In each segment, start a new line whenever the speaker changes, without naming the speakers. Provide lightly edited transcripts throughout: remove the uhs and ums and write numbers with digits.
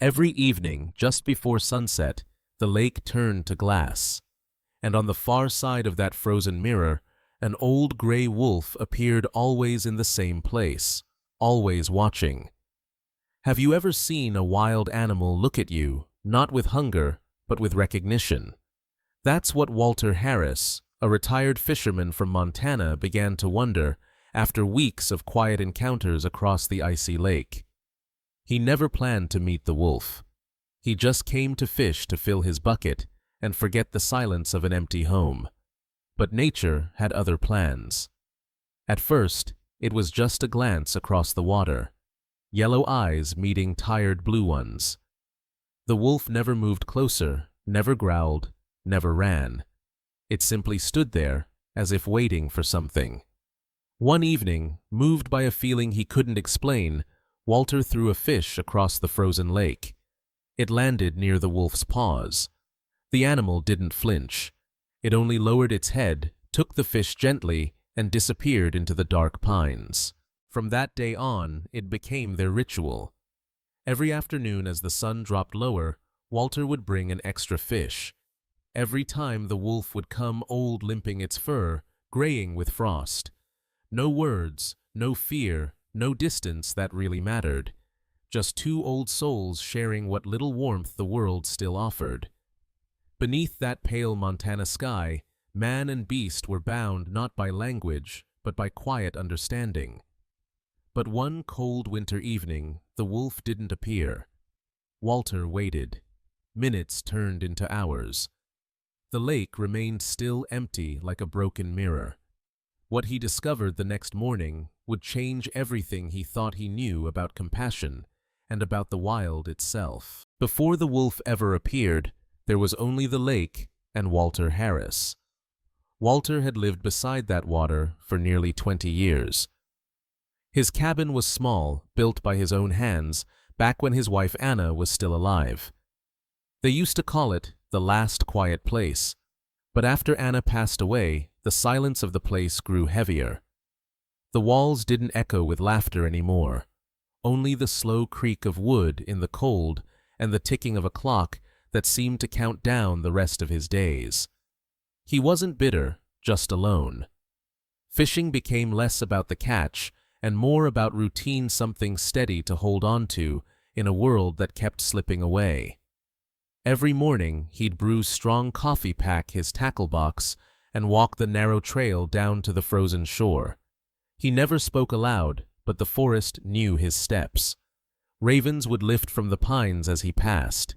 Every evening, just before sunset, the lake turned to glass, and on the far side of that frozen mirror, an old gray wolf appeared, always in the same place, always watching. Have you ever seen a wild animal look at you, not with hunger, but with recognition? That's what Walter Harris, a retired fisherman from Montana, began to wonder after weeks of quiet encounters across the icy lake. He never planned to meet the wolf. He just came to fish to fill his bucket and forget the silence of an empty home. But nature had other plans. At first, it was just a glance across the water, yellow eyes meeting tired blue ones. The wolf never moved closer, never growled, never ran. It simply stood there, as if waiting for something. One evening, moved by a feeling he couldn't explain, Walter threw a fish across the frozen lake. It landed near the wolf's paws. The animal didn't flinch. It only lowered its head, took the fish gently, and disappeared into the dark pines. From that day on, it became their ritual. Every afternoon as the sun dropped lower, Walter would bring an extra fish. Every time the wolf would come, old, limping its fur, graying with frost. No words, no fear, no distance that really mattered. Just two old souls sharing what little warmth the world still offered. Beneath that pale Montana sky, man and beast were bound not by language, but by quiet understanding. But one cold winter evening, the wolf didn't appear. Walter waited. Minutes turned into hours. The lake remained still, empty like a broken mirror. What he discovered the next morning would change everything he thought he knew about compassion and about the wild itself. Before the wolf ever appeared, there was only the lake and Walter Harris. Walter had lived beside that water for nearly 20 years. His cabin was small, built by his own hands, back when his wife Anna was still alive. They used to call it the last quiet place, but after Anna passed away, the silence of the place grew heavier. The walls didn't echo with laughter anymore, only the slow creak of wood in the cold and the ticking of a clock that seemed to count down the rest of his days. He wasn't bitter, just alone. Fishing became less about the catch and more about routine, something steady to hold on to in a world that kept slipping away. Every morning, he'd brew strong coffee, pack his tackle box, and walk the narrow trail down to the frozen shore. He never spoke aloud, but the forest knew his steps. Ravens would lift from the pines as he passed.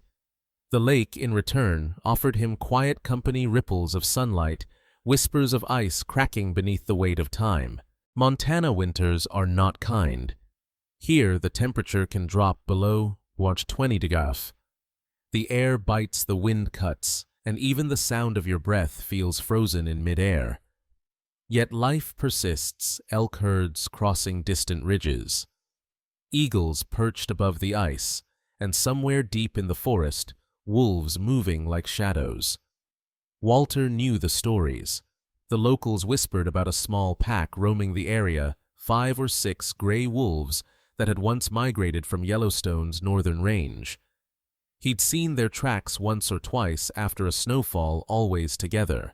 The lake, in return, offered him quiet company, ripples of sunlight, whispers of ice cracking beneath the weight of time. Montana winters are not kind. Here, the temperature can drop below 20 degrees. The air bites, the wind cuts, and even the sound of your breath feels frozen in midair. Yet life persists, elk herds crossing distant ridges, eagles perched above the ice, and somewhere deep in the forest, wolves moving like shadows. Walter knew the stories. The locals whispered about a small pack roaming the area, 5 or 6 gray wolves that had once migrated from Yellowstone's northern range. He'd seen their tracks once or twice after a snowfall, always together.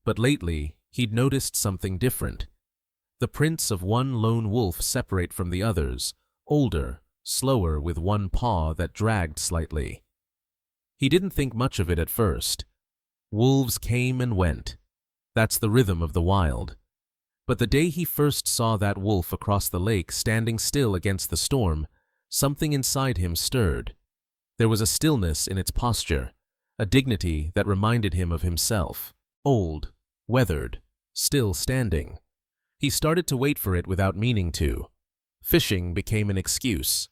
But lately, he'd noticed something different. The prints of one lone wolf separate from the others, older, slower, with one paw that dragged slightly. He didn't think much of it at first. Wolves came and went. That's the rhythm of the wild. But the day he first saw that wolf across the lake, standing still against the storm, something inside him stirred. There was a stillness in its posture, a dignity that reminded him of himself, old, weathered, still standing. He started to wait for it without meaning to. Fishing became an excuse.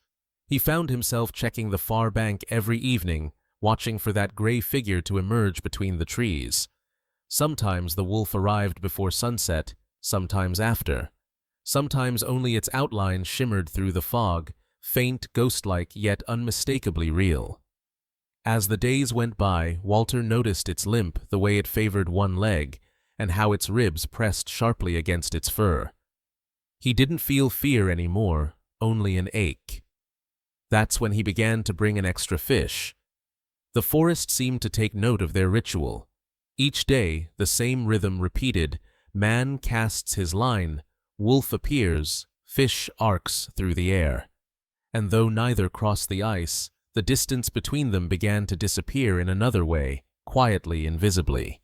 He found himself checking the far bank every evening, watching for that gray figure to emerge between the trees. Sometimes the wolf arrived before sunset, sometimes after. Sometimes only its outline shimmered through the fog, faint, ghost-like, yet unmistakably real. As the days went by, Walter noticed its limp, the way it favored one leg, and how its ribs pressed sharply against its fur. He didn't feel fear anymore, only an ache. That's when he began to bring an extra fish. The forest seemed to take note of their ritual. Each day, the same rhythm repeated: man casts his line, wolf appears, fish arcs through the air. And though neither crossed the ice, the distance between them began to disappear in another way, quietly, invisibly.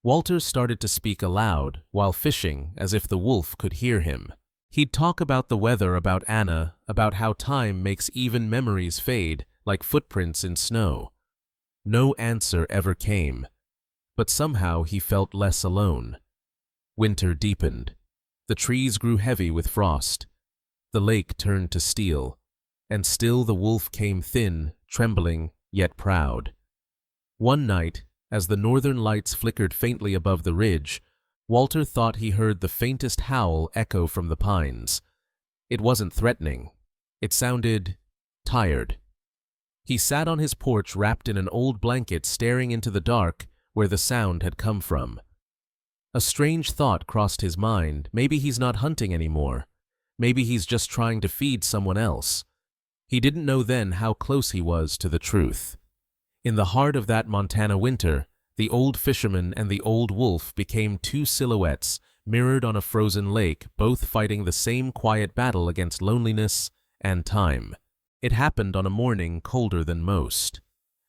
Walter started to speak aloud while fishing, as if the wolf could hear him. He'd talk about the weather, about Anna, about how time makes even memories fade, like footprints in snow. No answer ever came, but somehow he felt less alone. Winter deepened. The trees grew heavy with frost. The lake turned to steel, and still the wolf came thin, trembling, yet proud. One night, as the northern lights flickered faintly above the ridge, Walter thought he heard the faintest howl echo from the pines. It wasn't threatening. It sounded tired. He sat on his porch wrapped in an old blanket, staring into the dark where the sound had come from. A strange thought crossed his mind. Maybe he's not hunting anymore. Maybe he's just trying to feed someone else. He didn't know then how close he was to the truth. In the heart of that Montana winter, the old fisherman and the old wolf became two silhouettes mirrored on a frozen lake, both fighting the same quiet battle against loneliness and time. It happened on a morning colder than most.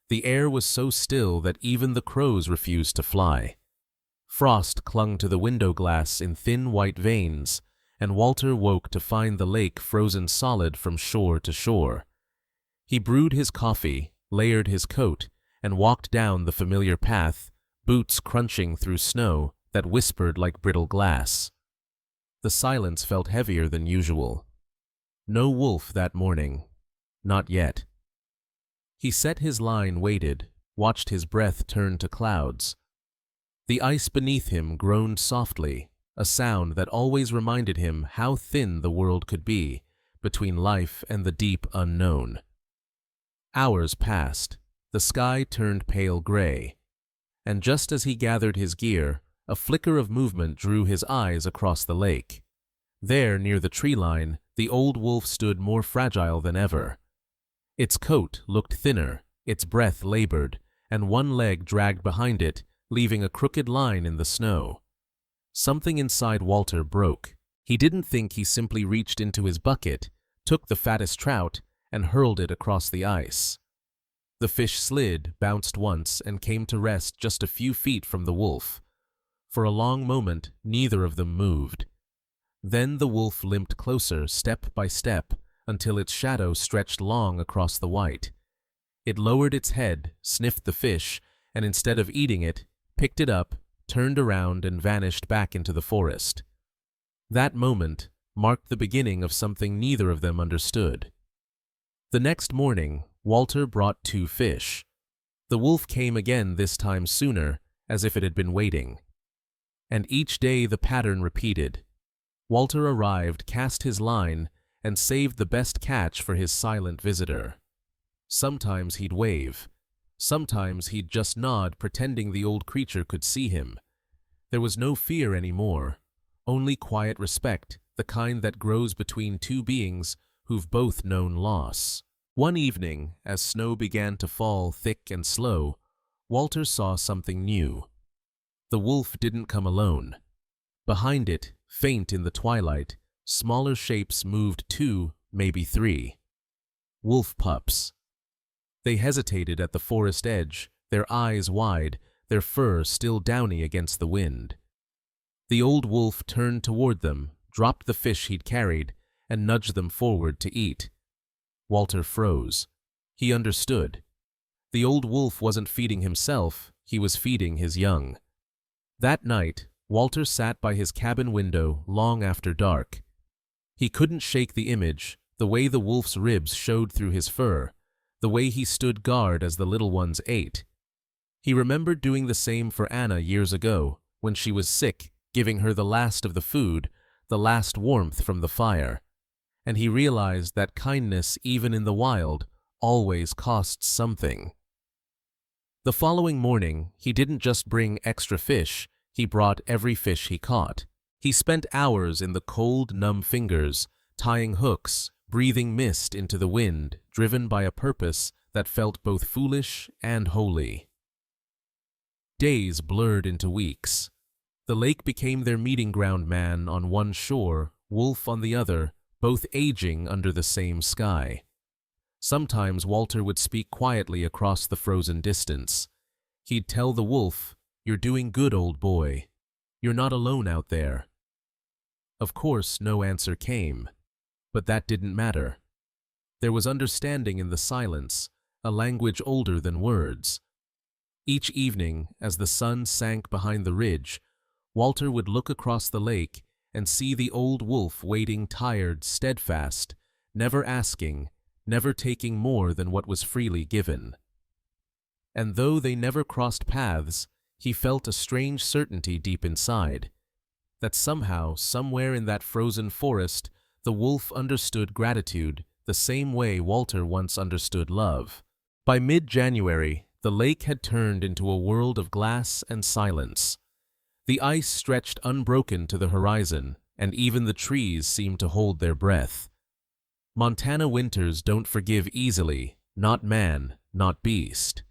The air was so still that even the crows refused to fly. Frost clung to the window glass in thin white veins, and Walter woke to find the lake frozen solid from shore to shore. He brewed his coffee, layered his coat, and walked down the familiar path, boots crunching through snow that whispered like brittle glass. The silence felt heavier than usual. No wolf that morning. Not yet. He set his line, waited, watched his breath turn to clouds. The ice beneath him groaned softly, a sound that always reminded him how thin the world could be between life and the deep unknown. Hours passed. The sky turned pale gray, and just as he gathered his gear, a flicker of movement drew his eyes across the lake. There, near the tree line, the old wolf stood more fragile than ever. Its coat looked thinner, its breath labored, and one leg dragged behind it, leaving a crooked line in the snow. Something inside Walter broke. He didn't think. He simply reached into his bucket, took the fattest trout, and hurled it across the ice. The fish slid, bounced once, and came to rest just a few feet from the wolf. For a long moment, neither of them moved. Then the wolf limped closer, step by step, until its shadow stretched long across the white. It lowered its head, sniffed the fish, and instead of eating it, picked it up, turned around, and vanished back into the forest. That moment marked the beginning of something neither of them understood. The next morning, Walter brought 2 fish. The wolf came again, this time sooner, as if it had been waiting. And each day the pattern repeated. Walter arrived, cast his line, and saved the best catch for his silent visitor. Sometimes he'd wave. Sometimes he'd just nod, pretending the old creature could see him. There was no fear anymore, only quiet respect, the kind that grows between two beings who've both known loss. One evening, as snow began to fall thick and slow, Walter saw something new. The wolf didn't come alone. Behind it, faint in the twilight, smaller shapes moved, 2, maybe 3. Wolf pups. They hesitated at the forest edge, their eyes wide, their fur still downy against the wind. The old wolf turned toward them, dropped the fish he'd carried, and nudged them forward to eat. Walter froze. He understood. The old wolf wasn't feeding himself, he was feeding his young. That night, Walter sat by his cabin window long after dark. He couldn't shake the image, the way the wolf's ribs showed through his fur, the way he stood guard as the little ones ate. He remembered doing the same for Anna years ago, when she was sick, giving her the last of the food, the last warmth from the fire. And he realized that kindness, even in the wild, always costs something. The following morning, he didn't just bring extra fish, he brought every fish he caught. He spent hours in the cold, numb fingers, tying hooks, breathing mist into the wind, driven by a purpose that felt both foolish and holy. Days blurred into weeks. The lake became their meeting ground, man on one shore, wolf on the other, both aging under the same sky. Sometimes Walter would speak quietly across the frozen distance. He'd tell the wolf, "You're doing good, old boy. You're not alone out there." Of course, no answer came, but that didn't matter. There was understanding in the silence, a language older than words. Each evening, as the sun sank behind the ridge, Walter would look across the lake and see the old wolf waiting, tired, steadfast, never asking, never taking more than what was freely given. And though they never crossed paths, he felt a strange certainty deep inside, that somehow, somewhere in that frozen forest, the wolf understood gratitude the same way Walter once understood love. By mid-January, the lake had turned into a world of glass and silence. The ice stretched unbroken to the horizon, and even the trees seemed to hold their breath. Montana winters don't forgive easily, not man, not beast.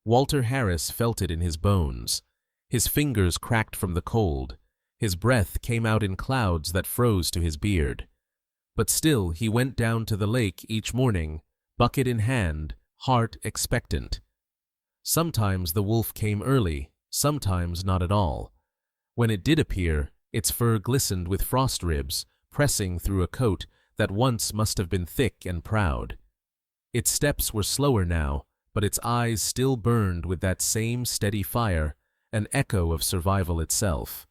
Walter Harris felt it in his bones. His fingers cracked from the cold. His breath came out in clouds that froze to his beard. But still he went down to the lake each morning, bucket in hand, heart expectant. Sometimes the wolf came early, sometimes not at all. When it did appear, its fur glistened with frost ribs, pressing through a coat that once must have been thick and proud. Its steps were slower now, but its eyes still burned with that same steady fire, an echo of survival itself.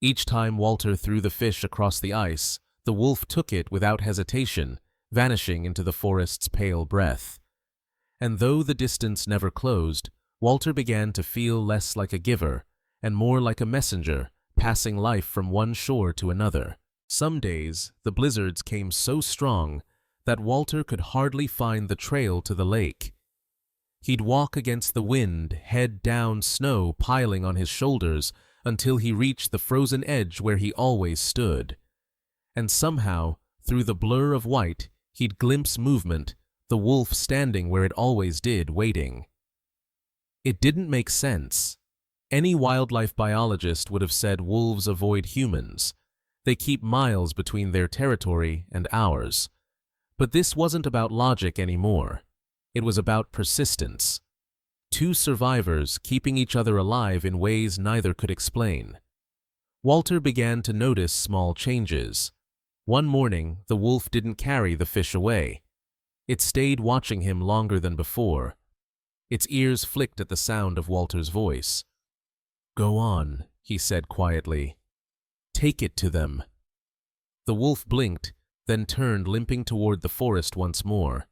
Each time Walter threw the fish across the ice, the wolf took it without hesitation, vanishing into the forest's pale breath. And though the distance never closed, Walter began to feel less like a giver and more like a messenger, passing life from one shore to another. Some days, the blizzards came so strong that Walter could hardly find the trail to the lake. He'd walk against the wind, head down, snow piling on his shoulders, until he reached the frozen edge where he always stood. And somehow, through the blur of white, he'd glimpse movement, the wolf standing where it always did, waiting. It didn't make sense. Any wildlife biologist would have said wolves avoid humans. They keep miles between their territory and ours. But this wasn't about logic anymore. It was about persistence. Two survivors keeping each other alive in ways neither could explain. Walter began to notice small changes. One morning, the wolf didn't carry the fish away. It stayed watching him longer than before. Its ears flicked at the sound of Walter's voice. "Go on," he said quietly. "Take it to them." The wolf blinked, then turned limping toward the forest once more.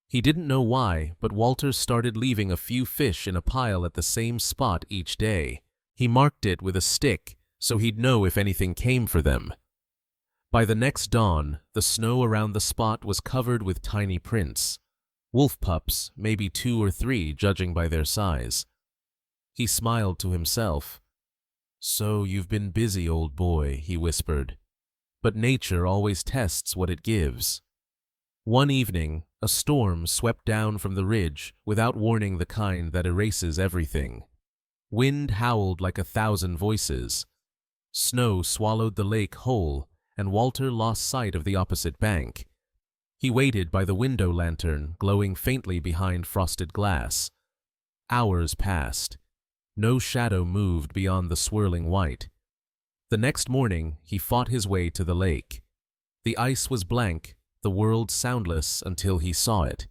He didn't know why, but Walter started leaving a few fish in a pile at the same spot each day. He marked it with a stick, so he'd know if anything came for them. By the next dawn, the snow around the spot was covered with tiny prints. Wolf pups, maybe 2 or 3, judging by their size. He smiled to himself. "So you've been busy, old boy," he whispered. "But nature always tests what it gives." One evening, a storm swept down from the ridge without warning, the kind that erases everything. Wind howled like 1,000 voices. Snow swallowed the lake whole, and Walter lost sight of the opposite bank. He waited by the window lantern, glowing faintly behind frosted glass. Hours passed. No shadow moved beyond the swirling white. The next morning, he fought his way to the lake. The ice was blank, the world soundless until he saw it.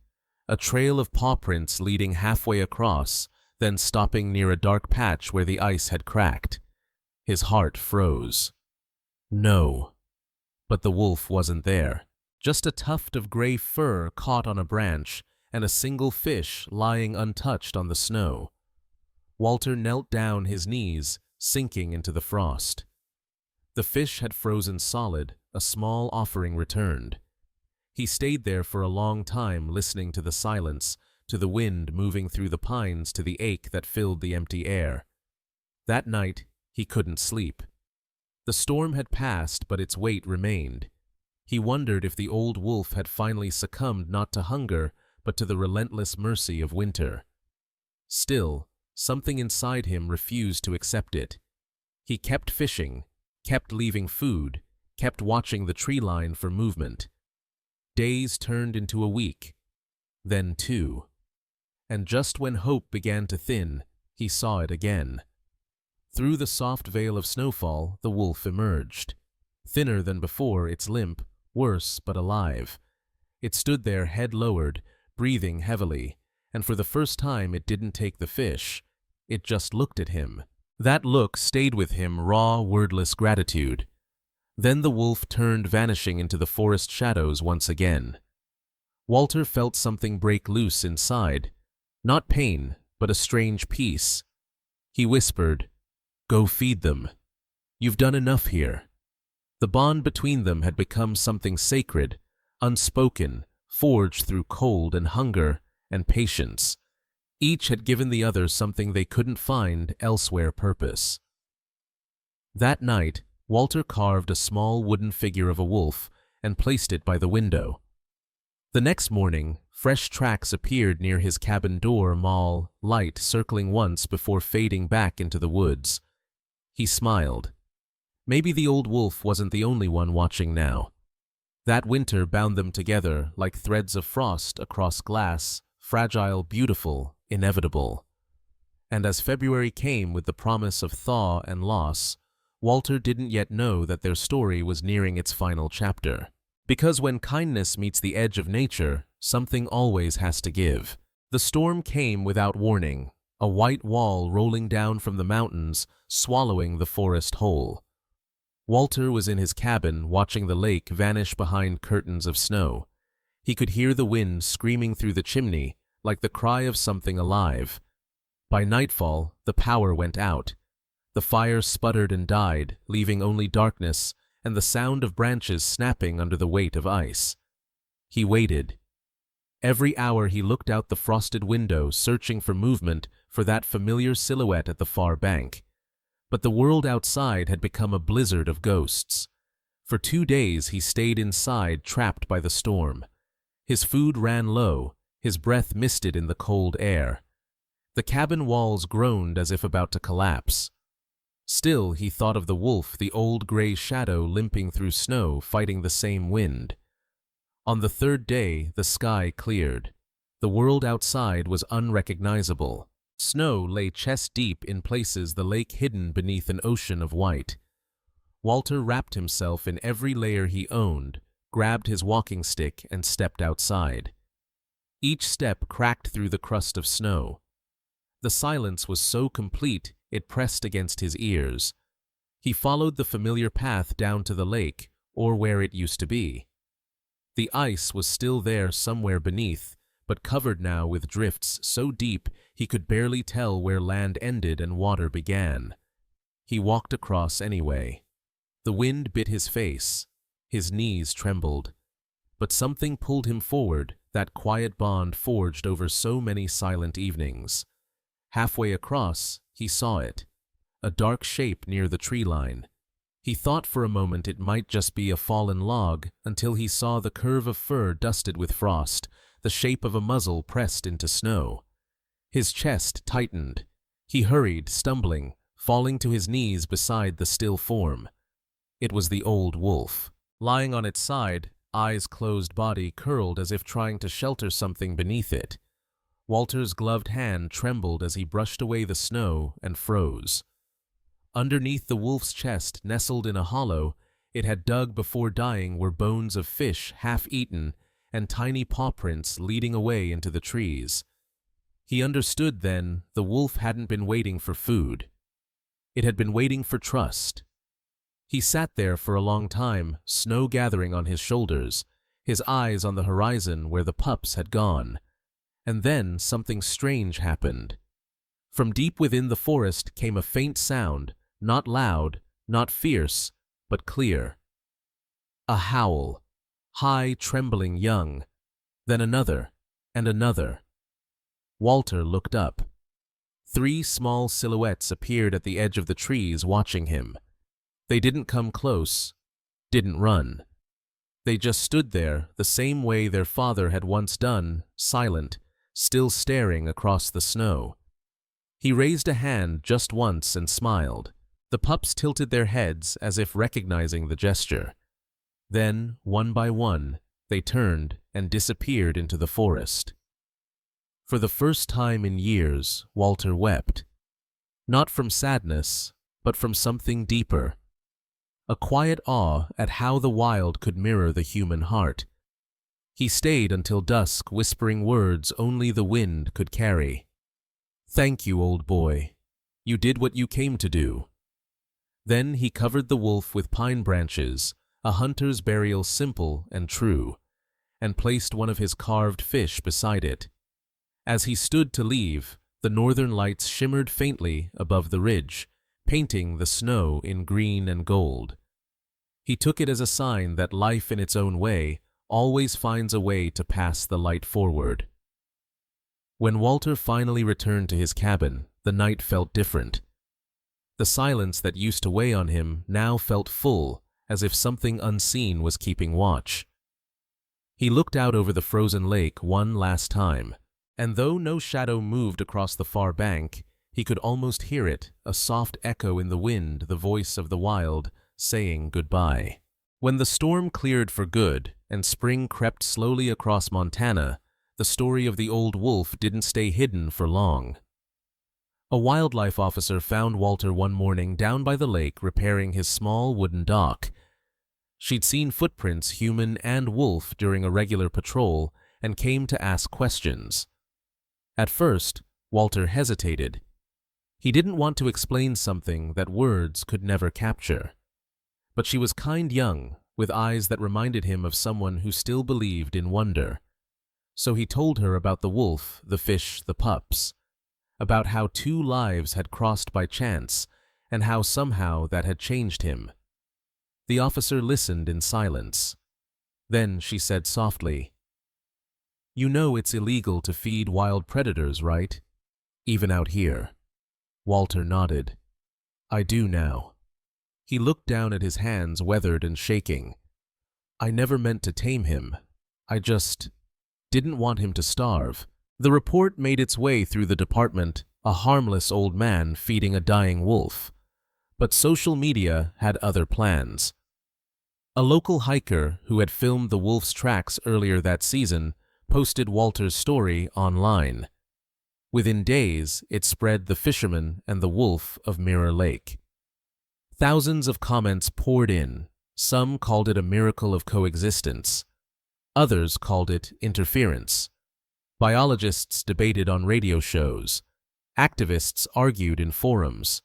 A trail of paw prints leading halfway across, then stopping near a dark patch where the ice had cracked. His heart froze. No. But the wolf wasn't there. Just a tuft of gray fur caught on a branch, and a single fish lying untouched on the snow. Walter knelt down, his knees sinking into the frost. The fish had frozen solid, a small offering returned. He stayed there for a long time, listening to the silence, to the wind moving through the pines, to the ache that filled the empty air. That night, he couldn't sleep. The storm had passed, but its weight remained. He wondered if the old wolf had finally succumbed not to hunger, but to the relentless mercy of winter. Still, something inside him refused to accept it. He kept fishing, kept leaving food, kept watching the tree line for movement. Days turned into a week, then 2. And just when hope began to thin, he saw it again. Through the soft veil of snowfall, the wolf emerged. Thinner than before, its limp, worse but alive. It stood there, head lowered, breathing heavily, and for the first time it didn't take the fish. It just looked at him. That look stayed with him, raw, wordless gratitude. Then the wolf turned, vanishing into the forest shadows once again. Walter felt something break loose inside. Not pain, but a strange peace. He whispered, "Go feed them. You've done enough here." The bond between them had become something sacred, unspoken, forged through cold and hunger and patience. Each had given the other something they couldn't find elsewhere: purpose. That night, Walter carved a small wooden figure of a wolf and placed it by the window. The next morning, fresh tracks appeared near his cabin door, light circling once before fading back into the woods. He smiled. Maybe the old wolf wasn't the only one watching now. That winter bound them together like threads of frost across glass, fragile, beautiful, inevitable. And as February came with the promise of thaw and loss, Walter didn't yet know that their story was nearing its final chapter. Because when kindness meets the edge of nature, something always has to give. The storm came without warning, a white wall rolling down from the mountains, swallowing the forest whole. Walter was in his cabin, watching the lake vanish behind curtains of snow. He could hear the wind screaming through the chimney, like the cry of something alive. By nightfall, the power went out. The fire sputtered and died, leaving only darkness and the sound of branches snapping under the weight of ice. He waited. Every hour he looked out the frosted window, searching for movement, for that familiar silhouette at the far bank. But the world outside had become a blizzard of ghosts. For 2 days he stayed inside, trapped by the storm. His food ran low, his breath misted in the cold air. The cabin walls groaned as if about to collapse. Still, he thought of the wolf, the old gray shadow limping through snow, fighting the same wind. On the 3rd day, the sky cleared. The world outside was unrecognizable. Snow lay chest-deep in places, the lake hidden beneath an ocean of white. Walter wrapped himself in every layer he owned, grabbed his walking stick, and stepped outside. Each step cracked through the crust of snow. The silence was so complete, it pressed against his ears. He followed the familiar path down to the lake, or where it used to be. The ice was still there somewhere beneath, but covered now with drifts so deep he could barely tell where land ended and water began. He walked across anyway. The wind bit his face. His knees trembled. But something pulled him forward, that quiet bond forged over so many silent evenings. Halfway across, he saw it, a dark shape near the tree line. He thought for a moment it might just be a fallen log, until he saw the curve of fur dusted with frost, the shape of a muzzle pressed into snow. His chest tightened. He hurried, stumbling, falling to his knees beside the still form. It was the old wolf. Lying on its side, eyes closed, body curled as if trying to shelter something beneath it. Walter's gloved hand trembled as he brushed away the snow and froze. Underneath the wolf's chest, nestled in a hollow it had dug before dying, were bones of fish half-eaten and tiny paw prints leading away into the trees. He understood then the wolf hadn't been waiting for food. It had been waiting for trust. He sat there for a long time, snow gathering on his shoulders, his eyes on the horizon where the pups had gone. And then something strange happened. From deep within the forest came a faint sound, not loud, not fierce, but clear. A howl, high, trembling, young. Then another, and another. Walter looked up. 3 small silhouettes appeared at the edge of the trees, watching him. They didn't come close, didn't run. They just stood there, the same way their father had once done, silent, still staring across the snow. He raised a hand just once and smiled. The pups tilted their heads as if recognizing the gesture. Then, one by one, they turned and disappeared into the forest. For the first time in years, Walter wept. Not from sadness, but from something deeper. A quiet awe at how the wild could mirror the human heart. He stayed until dusk, whispering words only the wind could carry. "Thank you, old boy. You did what you came to do." Then he covered the wolf with pine branches, a hunter's burial simple and true, and placed one of his carved fish beside it. As he stood to leave, the northern lights shimmered faintly above the ridge, painting the snow in green and gold. He took it as a sign that life in its own way always finds a way to pass the light forward. When Walter finally returned to his cabin, the night felt different. The silence that used to weigh on him now felt full, as if something unseen was keeping watch. He looked out over the frozen lake one last time, and though no shadow moved across the far bank, he could almost hear it, a soft echo in the wind, the voice of the wild, saying goodbye. When the storm cleared for good and spring crept slowly across Montana, the story of the old wolf didn't stay hidden for long. A wildlife officer found Walter one morning down by the lake repairing his small wooden dock. She'd seen footprints, human and wolf, during a regular patrol and came to ask questions. At first, Walter hesitated. He didn't want to explain something that words could never capture. But she was kind young, with eyes that reminded him of someone who still believed in wonder. So he told her about the wolf, the fish, the pups, about how 2 lives had crossed by chance, and how somehow that had changed him. The officer listened in silence. Then she said softly, "You know it's illegal to feed wild predators, right? Even out here." Walter nodded. "I do now." He looked down at his hands, weathered and shaking. "I never meant to tame him. I just didn't want him to starve." The report made its way through the department, a harmless old man feeding a dying wolf. But social media had other plans. A local hiker who had filmed the wolf's tracks earlier that season posted Walter's story online. Within days, it spread the fisherman and the wolf of Mirror Lake. Thousands of comments poured in. Some called it a miracle of coexistence. Others called it interference. Biologists debated on radio shows. Activists argued in forums.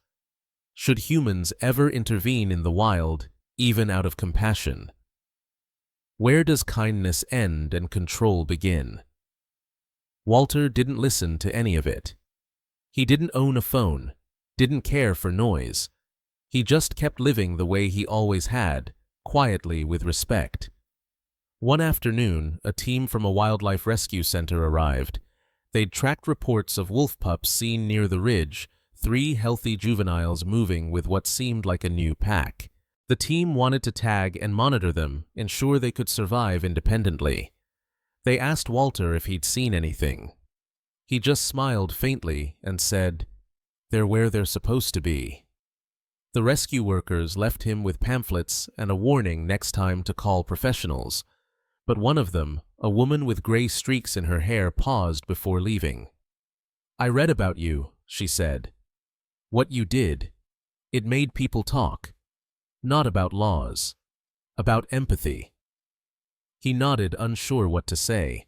Should humans ever intervene in the wild, even out of compassion? Where does kindness end and control begin? Walter didn't listen to any of it. He didn't own a phone, didn't care for noise. He just kept living the way he always had, quietly with respect. One afternoon, a team from a wildlife rescue center arrived. They'd tracked reports of wolf pups seen near the ridge, 3 healthy juveniles moving with what seemed like a new pack. The team wanted to tag and monitor them, ensure they could survive independently. They asked Walter if he'd seen anything. He just smiled faintly and said, "They're where they're supposed to be." The rescue workers left him with pamphlets and a warning next time to call professionals. But one of them, a woman with gray streaks in her hair, paused before leaving. "I read about you," she said. "What you did. It made people talk. Not about laws. About empathy." He nodded, unsure what to say.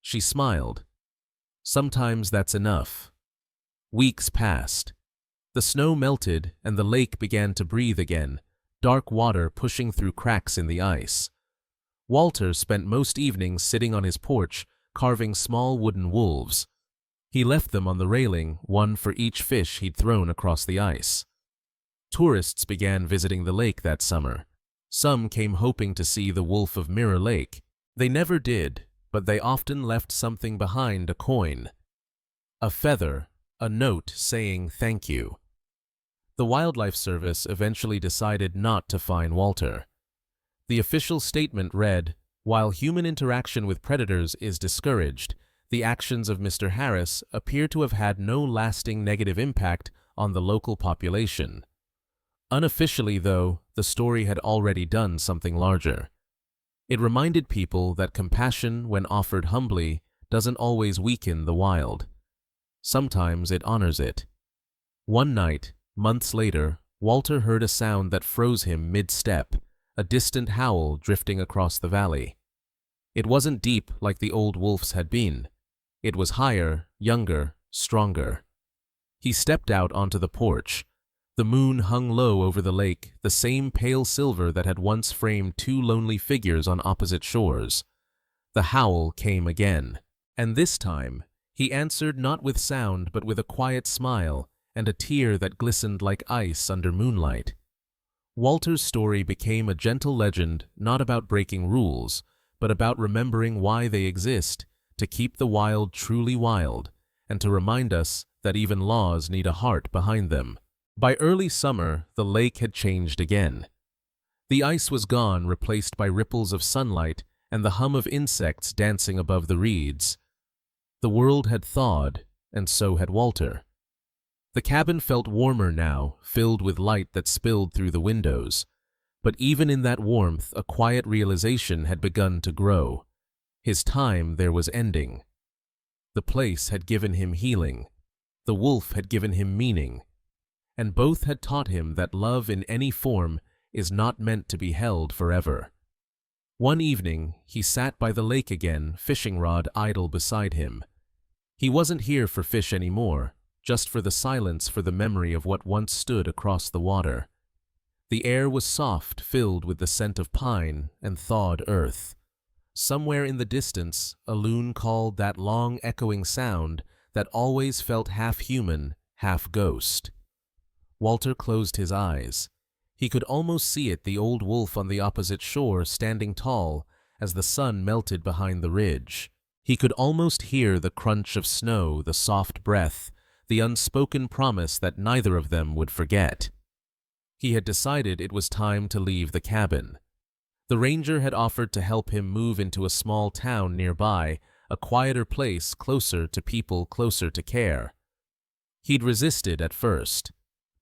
She smiled. "Sometimes that's enough." Weeks passed. The snow melted and the lake began to breathe again, dark water pushing through cracks in the ice. Walter spent most evenings sitting on his porch, carving small wooden wolves. He left them on the railing, one for each fish he'd thrown across the ice. Tourists began visiting the lake that summer. Some came hoping to see the wolf of Mirror Lake. They never did, but they often left something behind: a coin, a feather, a note saying thank you. The Wildlife Service eventually decided not to fine Walter. The official statement read, "While human interaction with predators is discouraged, the actions of Mr. Harris appear to have had no lasting negative impact on the local population." Unofficially, though, the story had already done something larger. It reminded people that compassion, when offered humbly, doesn't always weaken the wild. Sometimes it honors it. One night, months later, Walter heard a sound that froze him mid-step, a distant howl drifting across the valley. It wasn't deep like the old wolf's had been. It was higher, younger, stronger. He stepped out onto the porch. The moon hung low over the lake, the same pale silver that had once framed two lonely figures on opposite shores. The howl came again, and this time he answered not with sound but with a quiet smile and a tear that glistened like ice under moonlight. Walter's story became a gentle legend not about breaking rules, but about remembering why they exist, to keep the wild truly wild, and to remind us that even laws need a heart behind them. By early summer, the lake had changed again. The ice was gone, replaced by ripples of sunlight and the hum of insects dancing above the reeds. The world had thawed, and so had Walter. The cabin felt warmer now, filled with light that spilled through the windows. But even in that warmth, a quiet realization had begun to grow. His time there was ending. The place had given him healing. The wolf had given him meaning. And both had taught him that love in any form is not meant to be held forever. One evening, he sat by the lake again, fishing rod idle beside him. He wasn't here for fish anymore, just for the silence, for the memory of what once stood across the water. The air was soft, filled with the scent of pine and thawed earth. Somewhere in the distance, a loon called that long echoing sound that always felt half human, half ghost. Walter closed his eyes. He could almost see it, the old wolf on the opposite shore, standing tall as the sun melted behind the ridge. He could almost hear the crunch of snow, the soft breath, the unspoken promise that neither of them would forget. He had decided it was time to leave the cabin. The ranger had offered to help him move into a small town nearby, a quieter place, closer to people, closer to care. He'd resisted at first,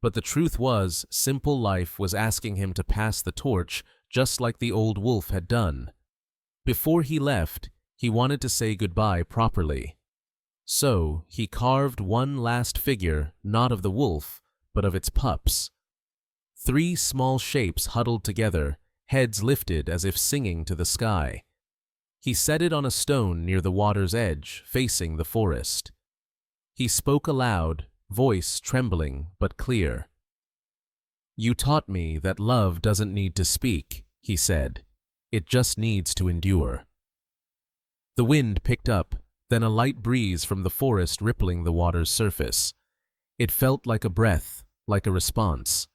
but the truth was, simple life was asking him to pass the torch just like the old wolf had done. Before he left, he wanted to say goodbye properly. So he carved one last figure, not of the wolf, but of its pups. 3 small shapes huddled together, heads lifted as if singing to the sky. He set it on a stone near the water's edge, facing the forest. He spoke aloud, voice trembling but clear. "You taught me that love doesn't need to speak," he said. "It just needs to endure." The wind picked up, then a light breeze from the forest rippling the water's surface. It felt like a breath, like a response.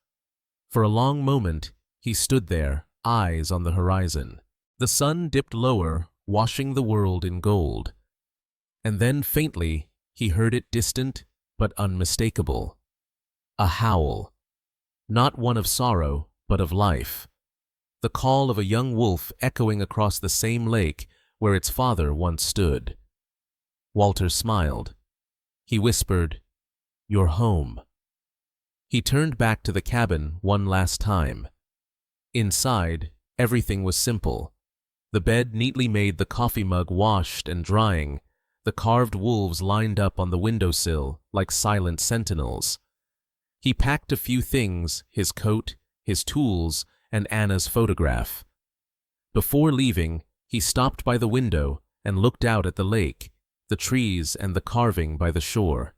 For a long moment, he stood there, eyes on the horizon. The sun dipped lower, washing the world in gold. And then faintly, he heard it, distant but unmistakable. A howl. Not one of sorrow, but of life. The call of a young wolf echoing across the same lake where its father once stood. Walter smiled. He whispered, "You're home." He turned back to the cabin one last time. Inside, everything was simple. The bed neatly made, the coffee mug washed and drying, the carved wolves lined up on the windowsill like silent sentinels. He packed a few things, his coat, his tools, and Anna's photograph. Before leaving, he stopped by the window and looked out at the lake, the trees and the carving by the shore.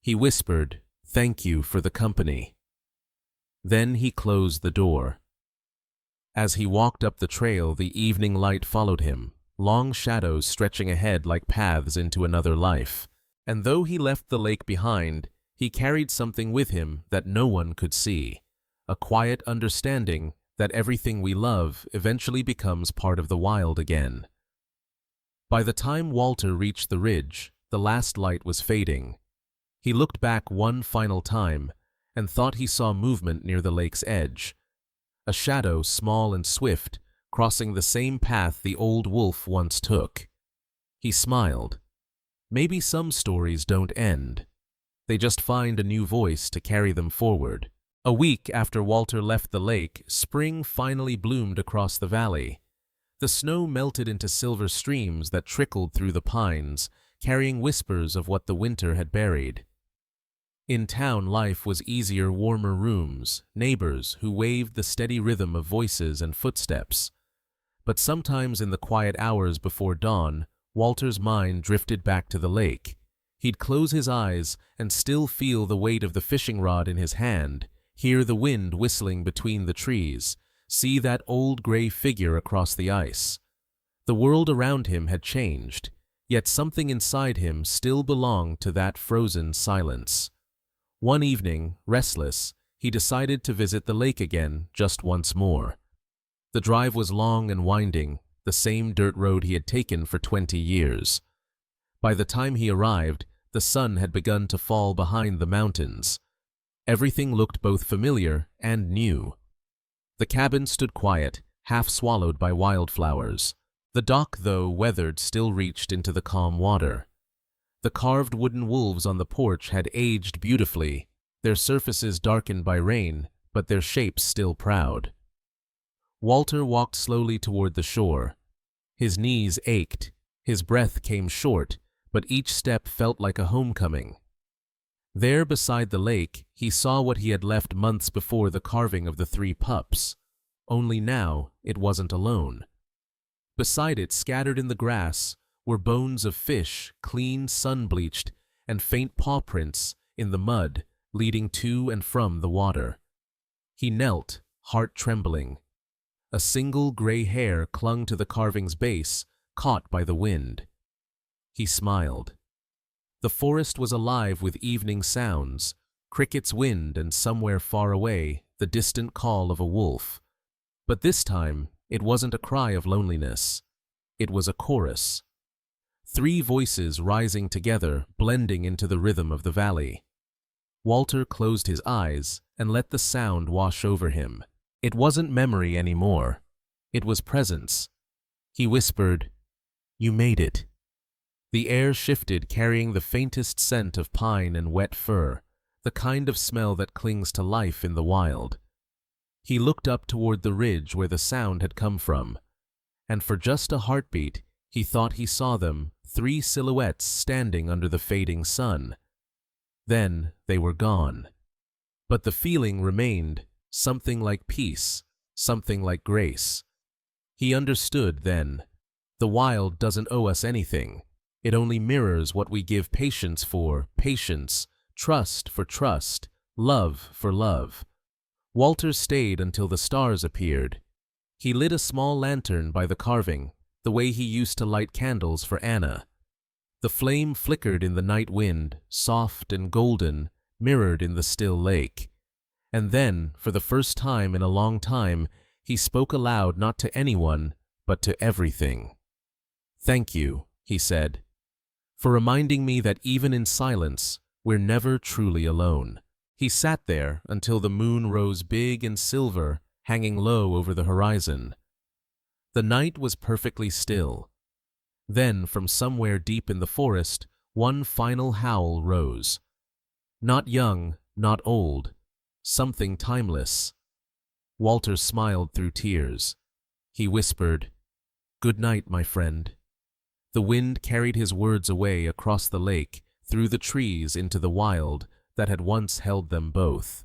He whispered, "Thank you for the company." Then he closed the door. As he walked up the trail, the evening light followed him, long shadows stretching ahead like paths into another life. And though he left the lake behind, he carried something with him that no one could see, a quiet understanding that everything we love eventually becomes part of the wild again. By the time Walter reached the ridge, the last light was fading. He looked back one final time and thought he saw movement near the lake's edge. a shadow small and swift, crossing the same path the old wolf once took. He smiled. Maybe some stories don't end. They just find a new voice to carry them forward. A week after Walter left the lake, spring finally bloomed across the valley. The snow melted into silver streams that trickled through the pines, carrying whispers of what the winter had buried. In town, life was easier, warmer rooms, neighbors who waved the steady rhythm of voices and footsteps. But sometimes in the quiet hours before dawn, Walter's mind drifted back to the lake. He'd close his eyes and still feel the weight of the fishing rod in his hand, hear the wind whistling between the trees, see that old gray figure across the ice. The world around him had changed, yet something inside him still belonged to that frozen silence. One evening, restless, he decided to visit the lake again just once more. The drive was long and winding, the same dirt road he had taken for 20 years. By the time he arrived, the sun had begun to fall behind the mountains. Everything looked both familiar and new. The cabin stood quiet, half swallowed by wildflowers. The dock, though weathered, still reached into the calm water. The carved wooden wolves on the porch had aged beautifully, their surfaces darkened by rain, but their shapes still proud. Walter walked slowly toward the shore. His knees ached, his breath came short, but each step felt like a homecoming. There beside the lake, he saw what he had left months before, the carving of the 3 pups. Only now, it wasn't alone. Beside it, scattered in the grass, were bones of fish, clean, sun-bleached, and faint paw prints in the mud leading to and from the water. He knelt, heart trembling. A single gray hair clung to the carving's base, caught by the wind. He smiled. The forest was alive with evening sounds, crickets, wind, and somewhere far away, the distant call of a wolf. But this time, it wasn't a cry of loneliness. It was a chorus. 3 voices rising together, blending into the rhythm of the valley. Walter closed his eyes and let the sound wash over him. It wasn't memory anymore. It was presence. He whispered, "You made it." The air shifted, carrying the faintest scent of pine and wet fir, the kind of smell that clings to life in the wild. He looked up toward the ridge where the sound had come from, and for just a heartbeat, he thought he saw them, 3 silhouettes standing under the fading sun. Then they were gone. But the feeling remained, something like peace, something like grace. He understood then. The wild doesn't owe us anything. It only mirrors what we give patience for patience, trust for trust, love for love. Walter stayed until the stars appeared. He lit a small lantern by the carving, the way he used to light candles for Anna. The flame flickered in the night wind, soft and golden, mirrored in the still lake. And then, for the first time in a long time, he spoke aloud, not to anyone, but to everything. "Thank you," he said, "for reminding me that even in silence, we're never truly alone." He sat there until the moon rose big and silver, hanging low over the horizon. The night was perfectly still. Then, from somewhere deep in the forest, one final howl rose. Not young, not old, something timeless. Walter smiled through tears. He whispered, "Good night, my friend." The wind carried his words away across the lake, through the trees into the wild that had once held them both.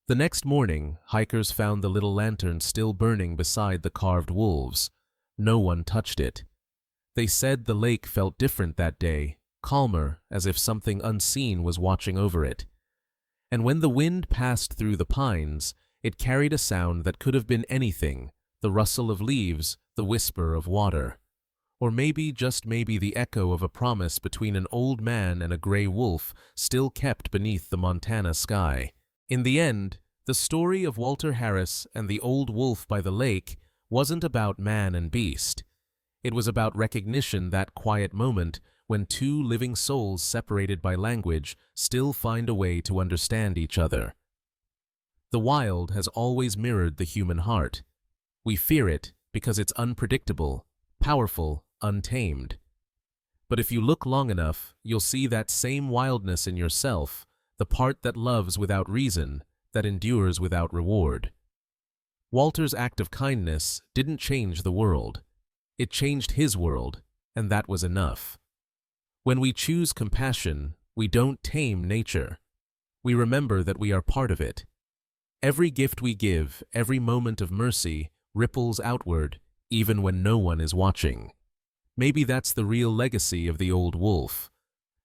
The next morning, hikers found the little lantern still burning beside the carved wolves. No one touched it. They said the lake felt different that day, calmer, as if something unseen was watching over it. And when the wind passed through the pines, it carried a sound that could have been anything, the rustle of leaves, the whisper of water. Or maybe, just maybe, the echo of a promise between an old man and a gray wolf still kept beneath the Montana sky. In the end, the story of Walter Harris and the old wolf by the lake wasn't about man and beast. It was about recognition, that quiet moment when 2 living souls separated by language still find a way to understand each other. The wild has always mirrored the human heart. We fear it because it's unpredictable, powerful, untamed. But if you look long enough, you'll see that same wildness in yourself, the part that loves without reason, that endures without reward. Walter's act of kindness didn't change the world. It changed his world, and that was enough. When we choose compassion, we don't tame nature. We remember that we are part of it. Every gift we give, every moment of mercy, ripples outward, even when no one is watching. Maybe that's the real legacy of the old wolf.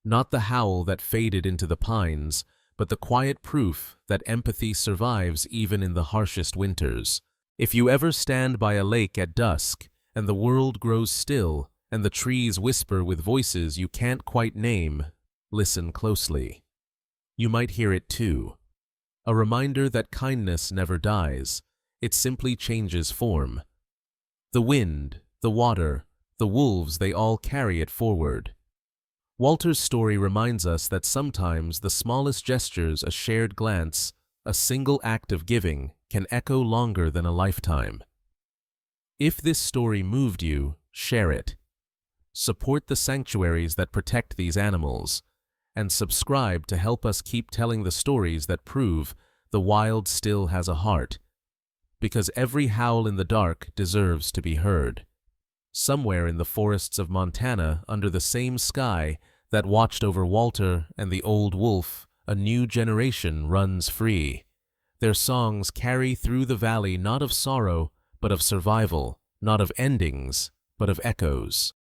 Not the howl that faded into the pines, but the quiet proof that empathy survives even in the harshest winters. If you ever stand by a lake at dusk, and the world grows still, and the trees whisper with voices you can't quite name, listen closely. You might hear it too. A reminder that kindness never dies, it simply changes form. The wind, the water, the wolves, they all carry it forward. Walter's story reminds us that sometimes the smallest gestures, a shared glance, a single act of giving, can echo longer than a lifetime. If this story moved you, share it. Support the sanctuaries that protect these animals, and subscribe to help us keep telling the stories that prove the wild still has a heart, because every howl in the dark deserves to be heard. Somewhere in the forests of Montana, under the same sky that watched over Walter and the old wolf, a new generation runs free. Their songs carry through the valley not of sorrow, but of survival, not of endings, but of echoes.